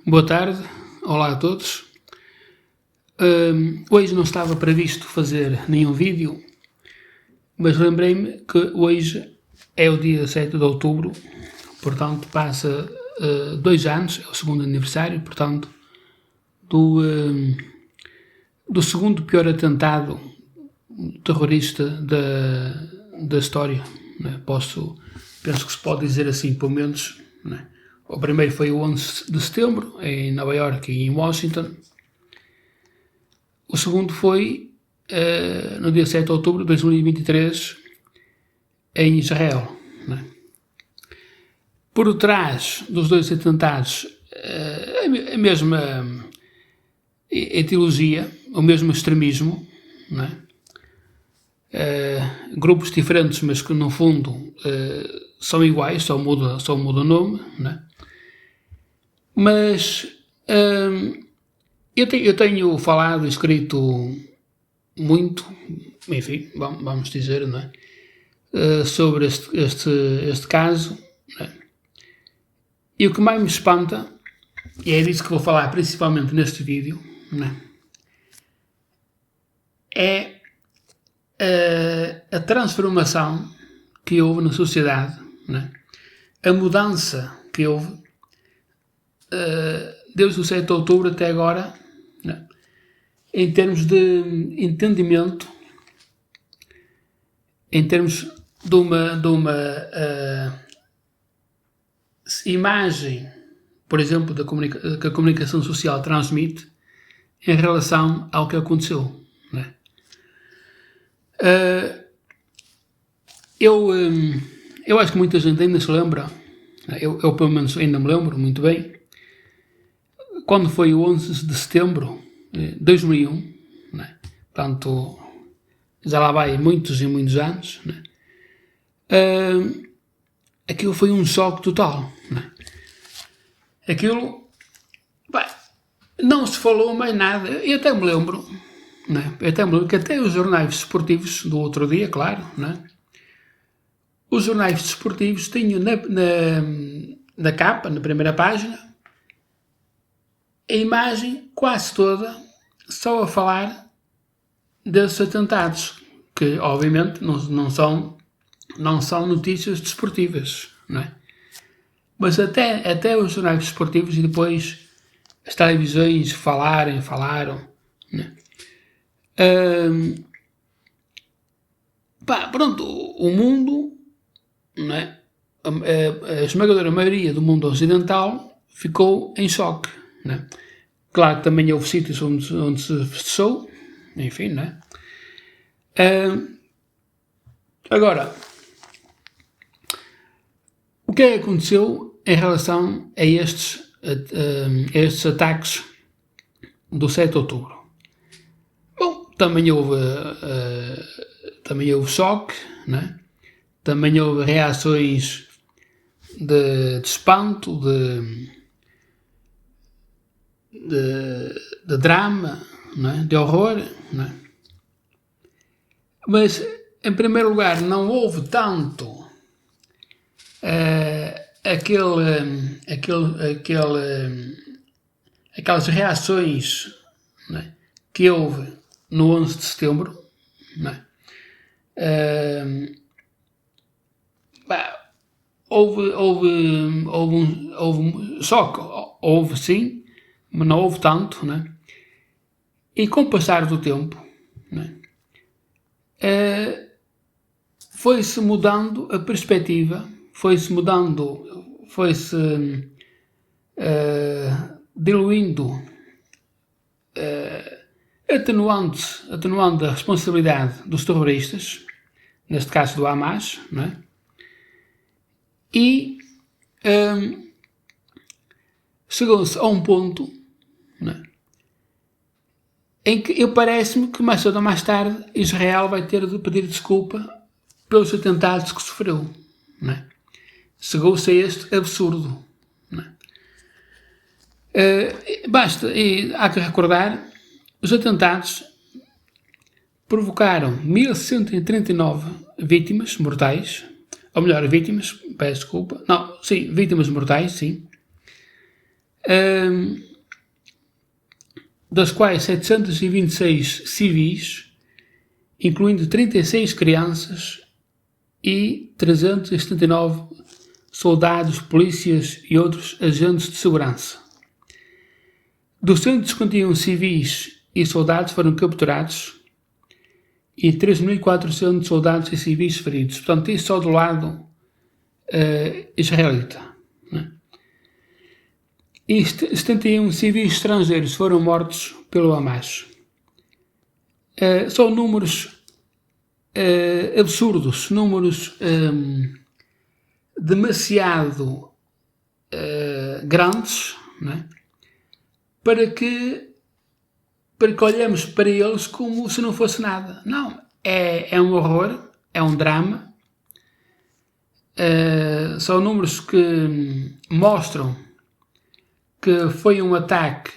Boa tarde, olá a todos. Hoje não estava previsto fazer nenhum vídeo, mas lembrei-me que hoje é o dia 7 de outubro, portanto passa 2 anos, é o segundo aniversário, portanto, do segundo pior atentado terrorista da história. Né? Penso que se pode dizer assim, pelo menos. Né? O primeiro foi o 11 de setembro, em Nova Iorque e em Washington. O segundo foi no dia 7 de outubro de 2023, em Israel. Né? Por trás dos dois atentados, a mesma etiologia, o mesmo extremismo, né? Grupos diferentes, mas que no fundo são iguais, só muda o nome, né? Mas eu tenho falado e escrito muito, enfim, vamos dizer, não é? Sobre este caso, né? E o que mais me espanta, e é disso que vou falar principalmente neste vídeo, né? É a transformação que houve na sociedade, né? A mudança que houve desde o 7 de outubro até agora, né? Em termos de entendimento, em termos de uma imagem, por exemplo, que a comunicação social transmite em relação ao que aconteceu. Né? Eu acho que muita gente ainda se lembra, eu pelo menos ainda me lembro muito bem, quando foi o 11 de setembro de 2001, né? Portanto, já lá vai muitos e muitos anos, né? Aquilo foi um choque total. Né? Aquilo, não se falou mais nada. Eu até me lembro, né? Que até os jornais desportivos do outro dia, claro, né? Os jornais desportivos tinham na capa, na primeira página, a imagem quase toda só a falar desses atentados, que obviamente não são notícias desportivas, não é? Mas até os jornais desportivos e depois as televisões falaram, né? Pronto, o mundo, não é? A esmagadora maioria do mundo ocidental ficou em choque, né? Claro que também houve sítios onde se festejou, enfim, né? Agora, o que é que aconteceu em relação a estes ataques do 7 de outubro? Bom, também houve choque, né? Também houve reações de espanto, de drama, né? De horror, né? Mas, em primeiro lugar, não houve tanto aquelas reações, né, que houve no 11 de setembro, né? Houve um choque, houve sim, mas não houve tanto, né? E com o passar do tempo, né, foi-se mudando a perspectiva, foi-se diluindo, atenuando a responsabilidade dos terroristas, neste caso do Hamas, não é? E chegou-se a um ponto, né, em que parece-me que mais cedo ou mais tarde Israel vai ter de pedir desculpa pelos atentados que sofreu. Né? Chegou-se a este absurdo. Né? Há que recordar, os atentados provocaram 1.139 vítimas mortais, ou melhor, vítimas mortais, sim. das quais 726 civis, incluindo 36 crianças e 379 soldados, polícias e outros agentes de segurança. 251 civis e soldados foram capturados e 3.400 soldados e civis feridos. Portanto, isso só do lado israelita. Né? E 71 civis estrangeiros foram mortos pelo Hamas. São números absurdos, números demasiado grandes, né? para que olhemos para eles como se não fosse nada. Não, é um horror, é um drama. São números que mostram que foi um ataque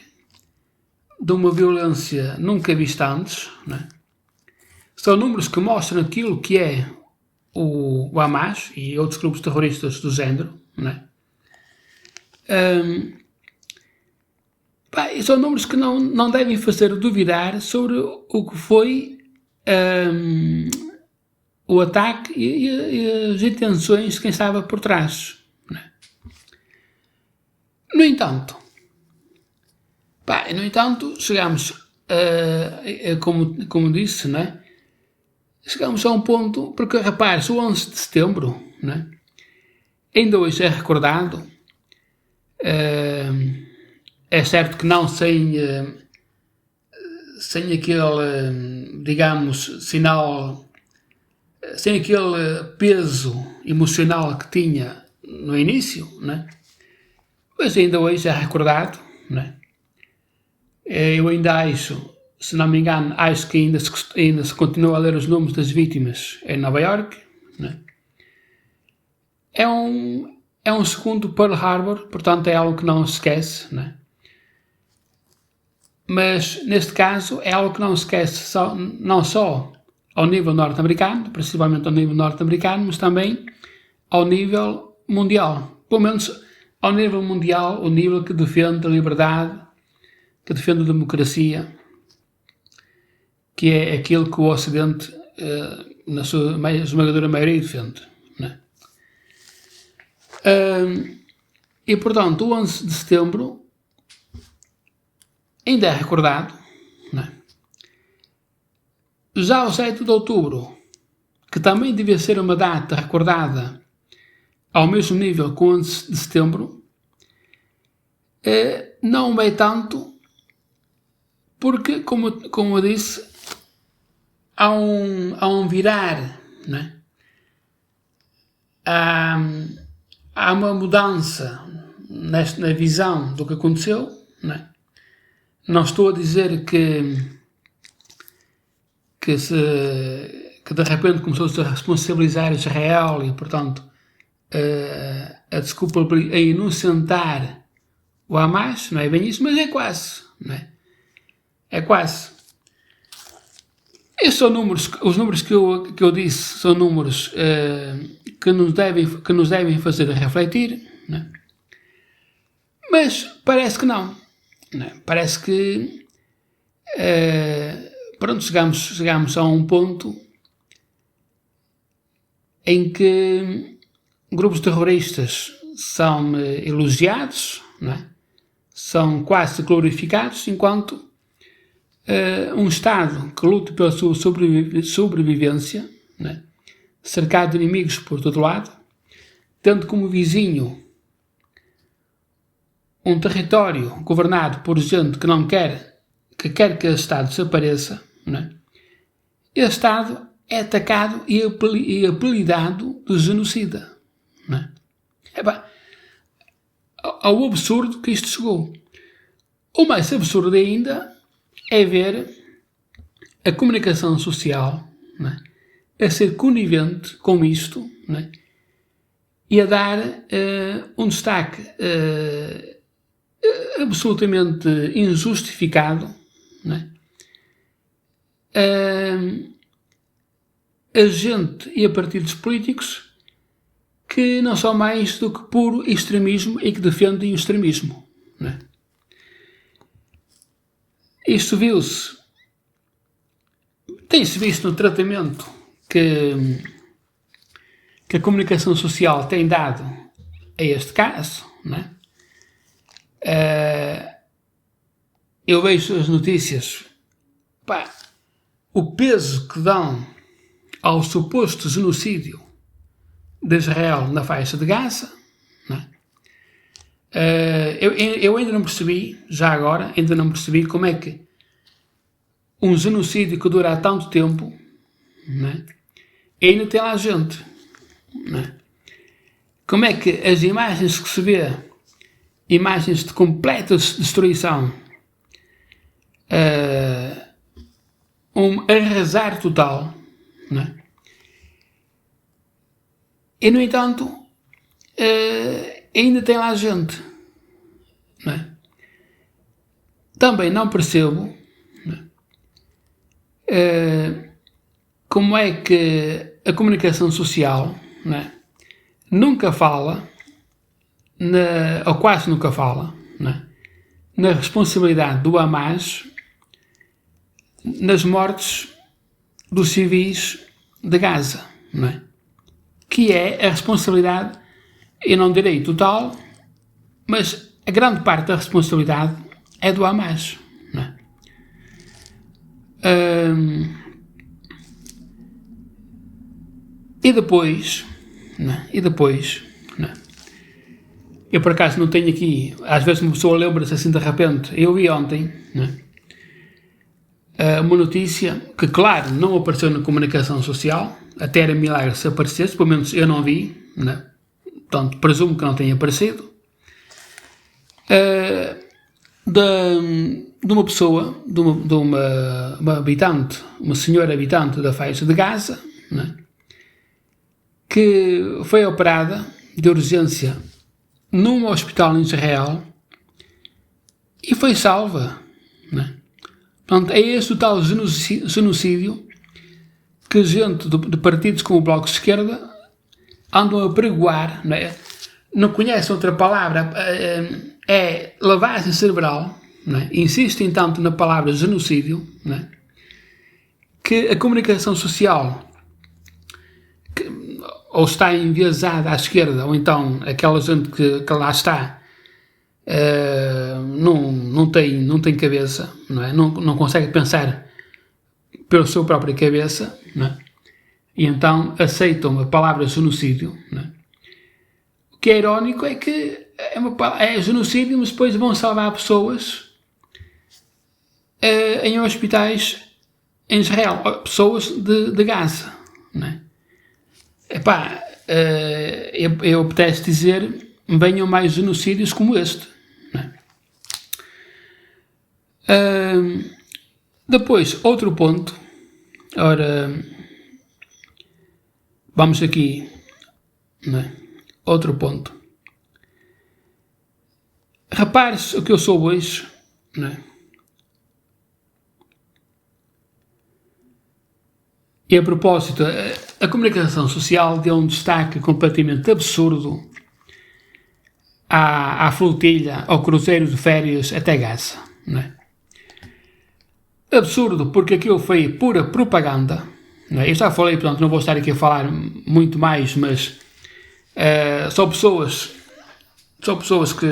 de uma violência nunca vista antes, né? São números que mostram aquilo que é o Hamas e outros grupos terroristas do género, né? E são números que não devem fazer duvidar sobre o que foi o ataque e as intenções de quem estava por trás. Né? No entanto, chegamos, como disse, né? Chegamos a um ponto, porque repare-se, o 11 de setembro, né? Ainda hoje é recordado, é certo que não sem aquele, digamos, sinal, sem aquele peso emocional que tinha no início, né? Mas ainda hoje é recordado, né? Eu ainda acho, se não me engano, acho que ainda se continua a ler os nomes das vítimas em Nova Iorque, né? É um segundo Pearl Harbor, portanto é algo que não se esquece, né? Mas, neste caso, é algo que não se esquece não só ao nível norte-americano, principalmente ao nível norte-americano, mas também ao nível mundial. Pelo menos ao nível mundial, o nível que defende a liberdade, que defende a democracia, que é aquilo que o Ocidente, na sua esmagadora maioria, defende. Né? E, portanto, o 11 de setembro ainda é recordado, né? Já o 7 de outubro, que também devia ser uma data recordada ao mesmo nível que o 11 de setembro, não é tanto, porque, como eu disse, há um virar, né? Há uma mudança na visão do que aconteceu, né? Não estou a dizer que de repente começou-se a responsabilizar Israel e, portanto, a inocentar o Hamas, não é bem isso, mas é quase, não é? É quase. Esses são números, os números que eu disse são números que nos devem fazer refletir, não é? Mas parece que não. Parece que pronto, chegamos a um ponto em que grupos terroristas são elogiados, não é? São quase glorificados, enquanto um Estado que luta pela sua sobrevivência, não é? Cercado de inimigos por todo lado, tendo como vizinho um território governado por gente que quer que esse Estado desapareça, não é? Esse Estado é atacado e apelidado de genocida, não é? Ao absurdo que isto chegou. O mais absurdo ainda é ver a comunicação social, não é? A ser conivente com isto, não é? E a dar um destaque absolutamente injustificado, né? A gente e a partidos políticos que não são mais do que puro extremismo e que defendem o extremismo, né? Isto tem-se visto no tratamento que a comunicação social tem dado a este caso, não é? Eu vejo as notícias, o peso que dão ao suposto genocídio de Israel na faixa de Gaza, não é? Eu ainda não percebi, já agora, como é que um genocídio que dura há tanto tempo, não é? Ainda tem lá gente, não é? Como é que as imagens que se vê, imagens de completa destruição, um arrasar total, não é? E, no entanto, ainda tem lá gente, não é? Também não percebo, não é? Como é que a comunicação social, não é? Nunca fala, ou quase nunca fala, não é? Na responsabilidade do Hamas nas mortes dos civis de Gaza, não é? Que é a responsabilidade, eu não direi total, mas a grande parte da responsabilidade é do Hamas, não é? E depois, não é? Não é? Eu por acaso não tenho aqui, às vezes uma pessoa lembra-se assim de repente, eu vi ontem, não é? Uma notícia que, claro, não apareceu na comunicação social, até era milagre se aparecesse, pelo menos eu não vi, não é? Portanto, presumo que não tenha aparecido, de uma pessoa, de uma habitante, uma senhora habitante da faixa de Gaza, não é? Que foi operada de urgência num hospital em Israel e foi salva, não é? Portanto, é este o tal genocídio que gente de partidos como o Bloco de Esquerda andam a pregoar, não é? Não conhecem outra palavra, é lavagem cerebral, não é? Insistem tanto na palavra genocídio, não é? Que a comunicação social ou está enviesada à esquerda, ou então aquela gente que lá está não tem cabeça, não é? Não consegue pensar pela sua própria cabeça, não é? E então aceitam a palavra genocídio, não é? O que é irónico é que é genocídio, mas depois vão salvar pessoas em hospitais em Israel, pessoas de Gaza, não é? Epá, eu apetece dizer, venham mais genocídios como este, não é? Depois, outro ponto, ora, vamos aqui, não é? Outro ponto. Repare-se o que eu sou hoje, não é? E a propósito, a comunicação social deu um destaque completamente absurdo à flotilha, ao cruzeiro de férias até Gaza, não é? Absurdo, porque aquilo foi pura propaganda, não é? Eu já falei, portanto, não vou estar aqui a falar muito mais, mas são pessoas que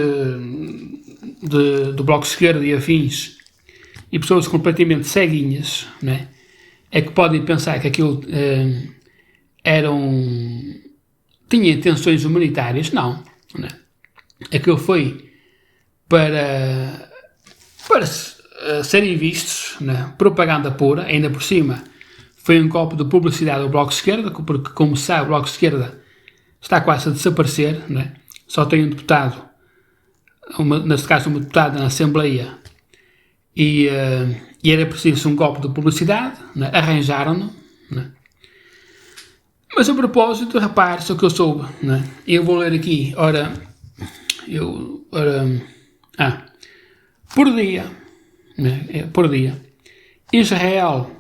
do Bloco de Esquerda e afins, e pessoas completamente ceguinhas, não é? É que podem pensar que aquilo tinha intenções humanitárias. Não, não é? Aquilo foi para serem vistos, né? Propaganda pura, ainda por cima foi um golpe de publicidade ao Bloco de Esquerda, porque, como sabe, o Bloco de Esquerda está quase a desaparecer, né? Só tem um deputado, neste caso uma deputada na Assembleia, e era preciso um golpe de publicidade, né? Arranjaram-no, né? Mas a propósito, repare-se o que eu soube, né? Eu vou ler aqui, por dia, né? Por dia, Israel,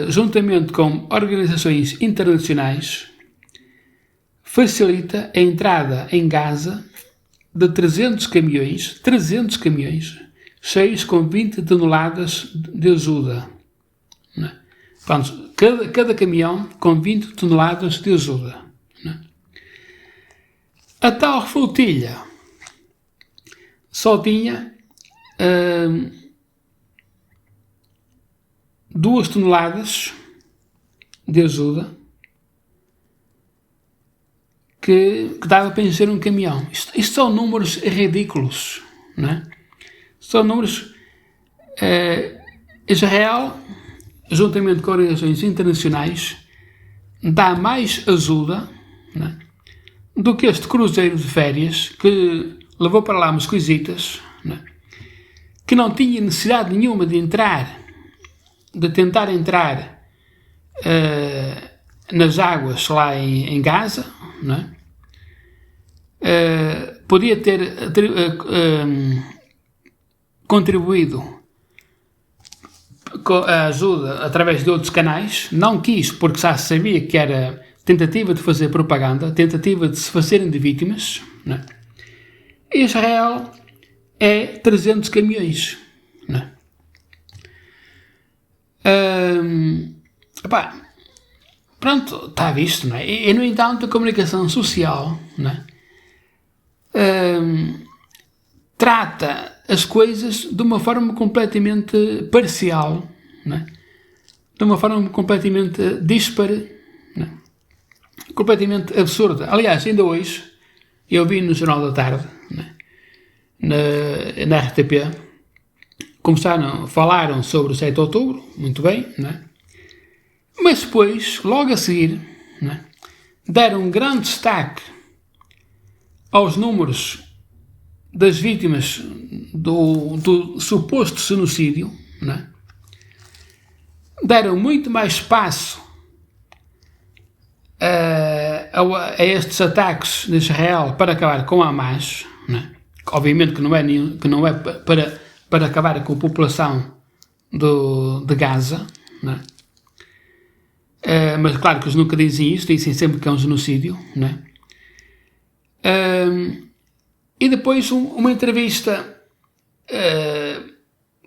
juntamente com organizações internacionais, facilita a entrada em Gaza de 300 caminhões cheios com 20 toneladas de ajuda. Né? Portanto, cada caminhão com 20 toneladas de ajuda. Né? A tal flotilha só tinha 2 toneladas de ajuda que dava para encher um caminhão. Isto são números ridículos, não é? São números... Israel, juntamente com organizações internacionais, dá mais ajuda, não é, do que este cruzeiro de férias que levou para lá umas coisitas, não é, que não tinha necessidade nenhuma de tentar entrar nas águas lá em Gaza, não é? Podia ter contribuído com a ajuda através de outros canais, não quis porque já sabia que era tentativa de fazer propaganda, tentativa de se fazerem de vítimas, não é? Israel é 300 caminhões, não é? Pronto, está visto, não é? E, no entanto, a comunicação social, não é, trata as coisas de uma forma completamente parcial, não é? De uma forma completamente díspare, não é? Completamente absurda. Aliás, ainda hoje, eu vi no Jornal da Tarde, não é, na RTP, falaram sobre o 7 de outubro, muito bem, não é? Mas depois, logo a seguir, não é, deram um grande destaque aos números das vítimas do suposto genocídio, não é? Deram muito mais espaço a estes ataques de Israel para acabar com Hamas, não é? Obviamente que não é para acabar com a população de Gaza, não é? Mas claro que eles nunca dizem isso, dizem sempre que é um genocídio, não é? E depois uma entrevista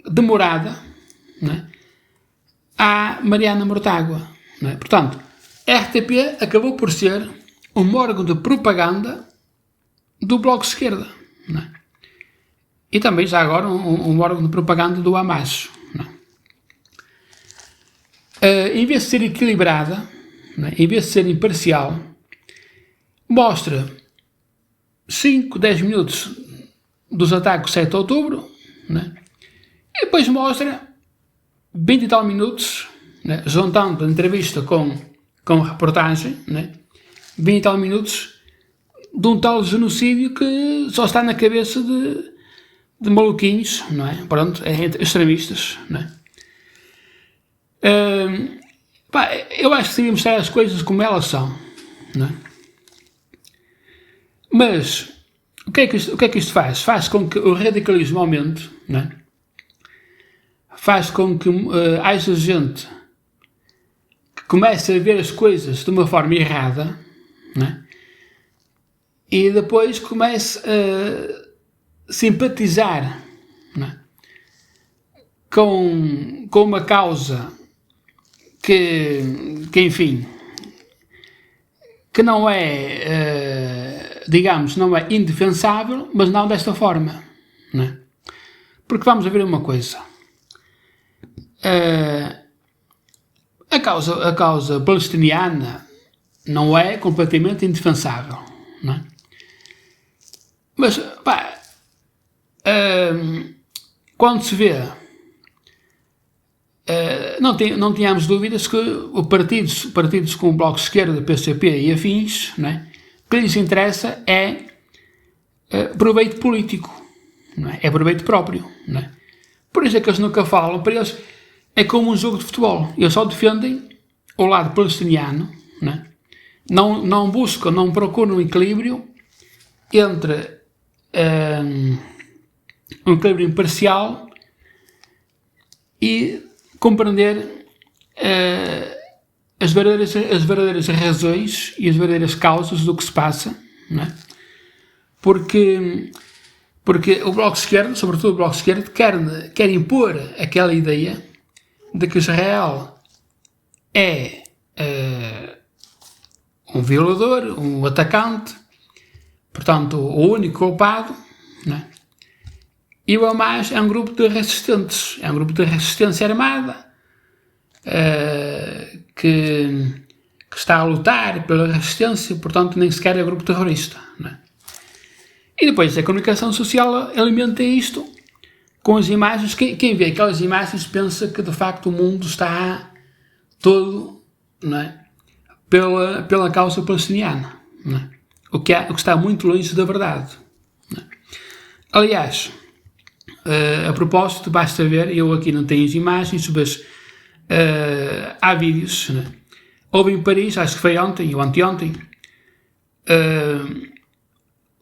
demorada, não é, à Mariana Mortágua, não é? Portanto, a RTP acabou por ser um órgão de propaganda do Bloco de Esquerda, não é? E também já agora um órgão de propaganda do Hamas, não é? Em vez de ser equilibrada, não é, em vez de ser imparcial, mostra 5, 10 minutos dos ataques 7 de outubro, né? E depois mostra 20 e tal minutos, né, juntando a entrevista com a reportagem, né, 20 e tal minutos de um tal genocídio que só está na cabeça de maluquinhos, não é? Pronto, extremistas, não é? Eu acho que devíamos mostrar as coisas como elas são, não é? Mas o que é que isto faz? Faz com que o radicalismo aumente, não é? Faz com que haja gente que comece a ver as coisas de uma forma errada, não é? E depois comece a simpatizar, não é, com uma causa que enfim, que não é, digamos, não é indefensável, mas não desta forma, não é? Porque vamos ver uma coisa. A causa palestiniana não é completamente indefensável, não é? Mas, quando se vê, não tínhamos dúvidas que partidos como o Bloco de Esquerda, PCP e afins, não é? O que lhes interessa é proveito político, não é? É proveito próprio, não é? Por isso é que eles nunca falam, para eles é como um jogo de futebol, eles só defendem o lado palestiniano, não é? Não buscam, não procuram um equilíbrio entre um equilíbrio imparcial e compreender as verdadeiras razões e as verdadeiras causas do que se passa, não é? Porque Porque o Bloco de Esquerda, sobretudo o Bloco de Esquerda, quer impor aquela ideia de que Israel é um violador, um atacante, portanto, o único culpado, né? E o Hamas é um grupo de resistentes, é um grupo de resistência armada que está a lutar pela resistência, portanto, nem sequer é grupo terrorista, né? E depois a comunicação social alimenta isto com as imagens. Quem vê aquelas imagens pensa que de facto o mundo está todo, não é, pela causa palestiniana, não é? O que está muito longe da verdade, não é? Aliás, a propósito, basta ver, eu aqui não tenho as imagens, mas há vídeos, não é? Houve em Paris, acho que foi ontem ou anteontem,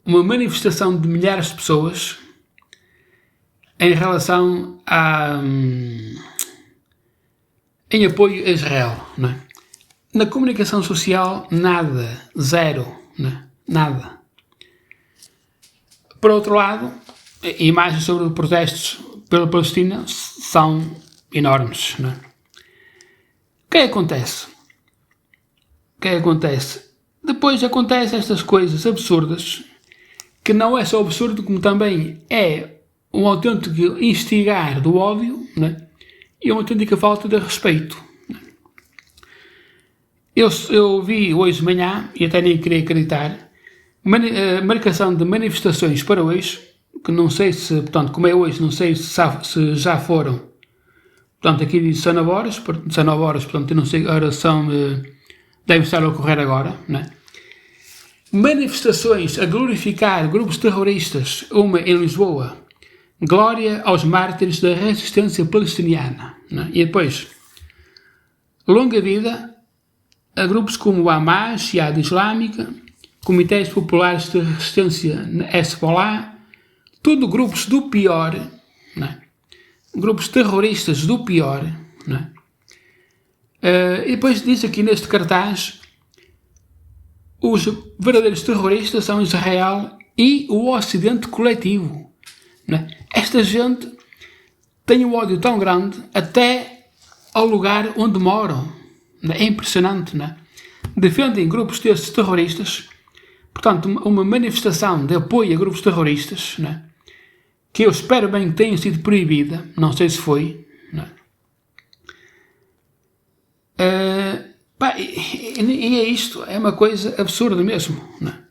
uma manifestação de milhares de pessoas em relação em apoio a Israel, não é? Na comunicação social, nada, zero, não é? Nada. Por outro lado, imagens sobre protestos pela Palestina são enormes, não é? O que acontece? Depois acontecem estas coisas absurdas, que não é só absurdo, como também é um autêntico instigar do ódio, né? E uma autêntica falta de respeito. Eu vi hoje de manhã, e até nem queria acreditar, marcação de manifestações para hoje, que não sei se, portanto, como é hoje, não sei se já foram, portanto, aqui diz 19 horas, portanto, eu não sei, a oração deve estar a ocorrer agora, né? Manifestações a glorificar grupos terroristas, uma em Lisboa, glória aos mártires da resistência palestiniana, né? E depois, longa vida a grupos como o Hamas, Jihad Islâmica, Comitês Populares de Resistência Hezbollah, tudo grupos do pior, né? Grupos terroristas do pior, né? E depois diz aqui neste cartaz: os verdadeiros terroristas são Israel e o Ocidente coletivo, né? Esta gente tem um ódio tão grande até ao lugar onde moram, né? É impressionante, né? Defendem grupos destes terroristas, portanto, uma manifestação de apoio a grupos terroristas, né? Que eu espero bem que tenha sido proibida, não sei se foi, né? E é isto, é uma coisa absurda mesmo, né?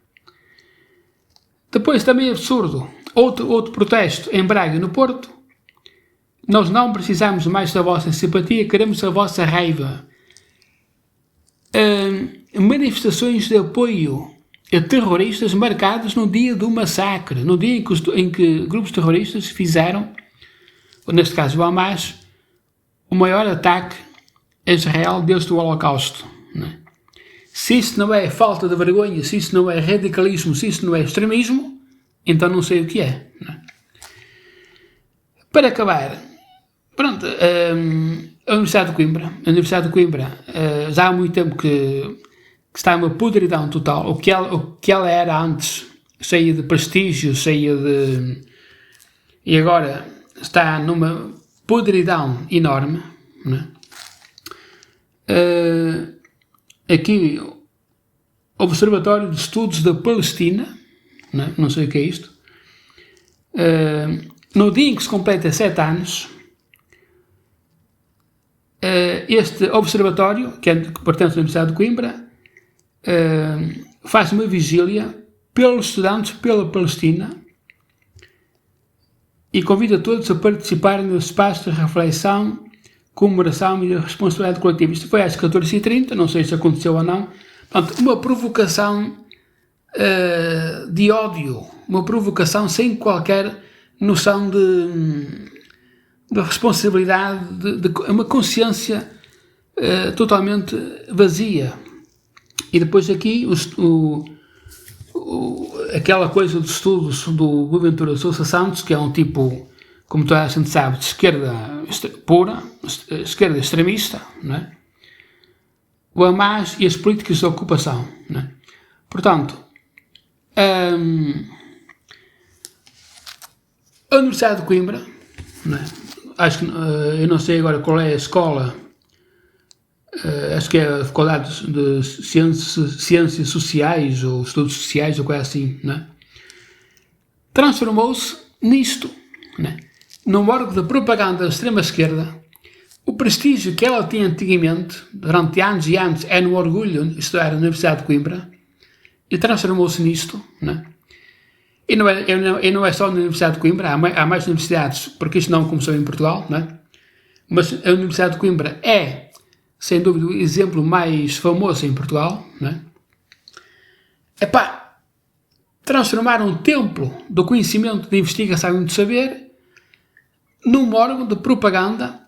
Depois também é absurdo, outro protesto em Braga, no Porto: nós não precisamos mais da vossa simpatia, queremos a vossa raiva. Manifestações de apoio a terroristas marcadas no dia do massacre, no dia em que grupos terroristas fizeram, neste caso o Hamas, o maior ataque a Israel desde o Holocausto, né? Se isso não é falta de vergonha, se isso não é radicalismo, se isso não é extremismo, então não sei o que é, né? Para acabar, pronto, a Universidade de Coimbra, já há muito tempo que está uma podridão total. O que ela era antes, cheia de prestígio, e agora está numa podridão enorme, né? Aqui, Observatório de Estudos da Palestina, né? Não sei o que é isto. No dia em que se completa 7 anos, este observatório, que pertence à Universidade de Coimbra, faz uma vigília pelos estudantes pela Palestina e convida todos a participarem no espaço de reflexão, comemoração e responsabilidade coletiva. Isto foi às 14h30, não sei se aconteceu ou não. Portanto, uma provocação de ódio, uma provocação sem qualquer noção de responsabilidade, de uma consciência totalmente vazia. E depois aqui aquela coisa dos estudos do Boaventura Sousa Santos, que é um tipo, como toda a gente sabe, de esquerda pura, esquerda extremista, não é? O Hamas e as políticas de ocupação, não é? Portanto, A Universidade de Coimbra, não é? Acho que, eu não sei agora qual é a escola, acho que é a Faculdade de Ciências Sociais ou Estudos Sociais ou coisa assim, não é? Transformou-se nisto, não é? Num órgão de propaganda da extrema-esquerda. O prestígio que ela tinha antigamente, durante anos e anos, era um orgulho estudar na Universidade de Coimbra, e transformou-se nisto, não é? E não é só na Universidade de Coimbra, há mais universidades, porque isto não começou em Portugal, não é? Mas a Universidade de Coimbra é, sem dúvida, o exemplo mais famoso em Portugal, não é? Epá, transformar um templo do conhecimento, de investigação e de saber num órgão de propaganda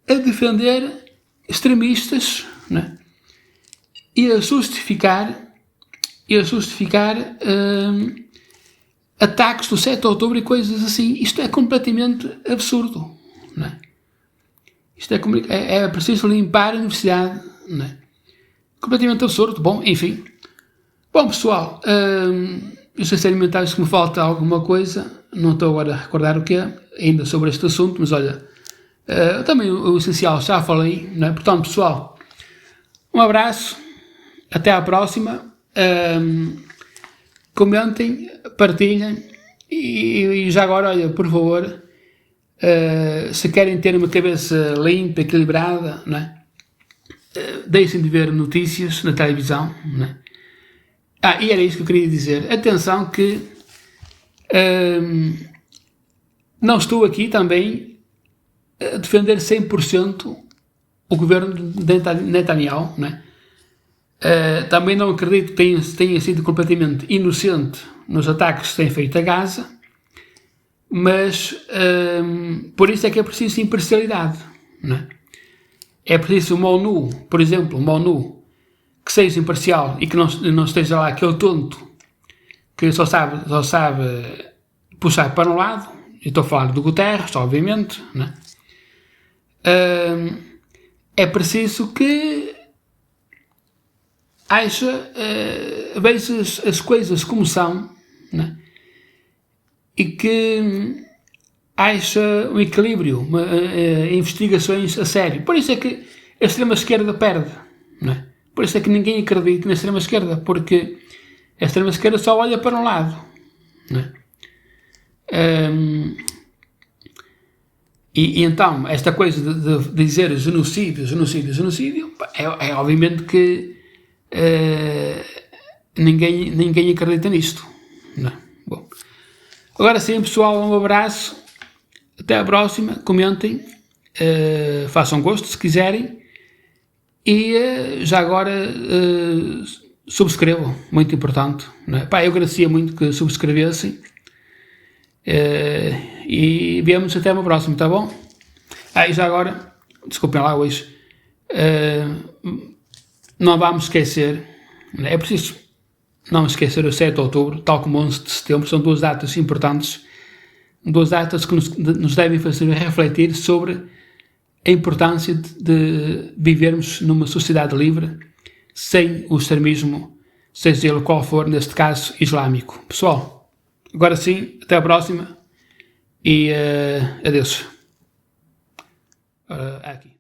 a defender extremistas, não é? E a justificar ataques do 7 de outubro e coisas assim. Isto é completamente absurdo, não é? É preciso limpar a universidade, não é? Completamente absurdo. Bom, enfim. Bom, pessoal, eu sinceramente acho que me falta alguma coisa, não estou agora a recordar o que é, ainda sobre este assunto, mas olha, também o essencial já falei, não é? Portanto, pessoal, um abraço, até à próxima, comentem, partilhem e já agora, olha, por favor, se querem ter uma cabeça limpa, equilibrada, não é? Deixem de ver notícias na televisão, não é? E era isso que eu queria dizer. Atenção que não estou aqui também a defender 100% o governo de Netanyahu, não é? Também não acredito que tenha sido completamente inocente nos ataques que tem feito a Gaza, mas por isso é que é preciso imparcialidade, não é? É preciso uma ONU, por exemplo, uma ONU que seja imparcial e que não esteja lá aquele tonto que só sabe puxar para um lado. Eu estou a falar do Guterres, obviamente, não é? É preciso que veja as coisas como são, não é? E que haja um equilíbrio, investigações a sério. Por isso é que a extrema-esquerda perde, não é? Por isso é que ninguém acredita na extrema-esquerda, porque a extrema-esquerda só olha para um lado, não é? E então, esta coisa de dizer genocídio, é obviamente que ninguém acredita nisto, não é? Bom, agora sim, pessoal, um abraço, até à próxima, comentem, façam gosto se quiserem, e já agora subscrevam, muito importante, não é? Eu agradecia muito que subscrevessem, e vemos até uma próxima, tá bom? E já agora, desculpem lá hoje, não vamos esquecer, é preciso não esquecer o 7 de outubro, tal como o 11 de setembro, são duas datas importantes, duas datas que nos devem fazer refletir sobre a importância de vivermos numa sociedade livre, sem o extremismo, seja ele qual for, neste caso, islâmico. Pessoal, agora sim, até a próxima e adeus. Aqui.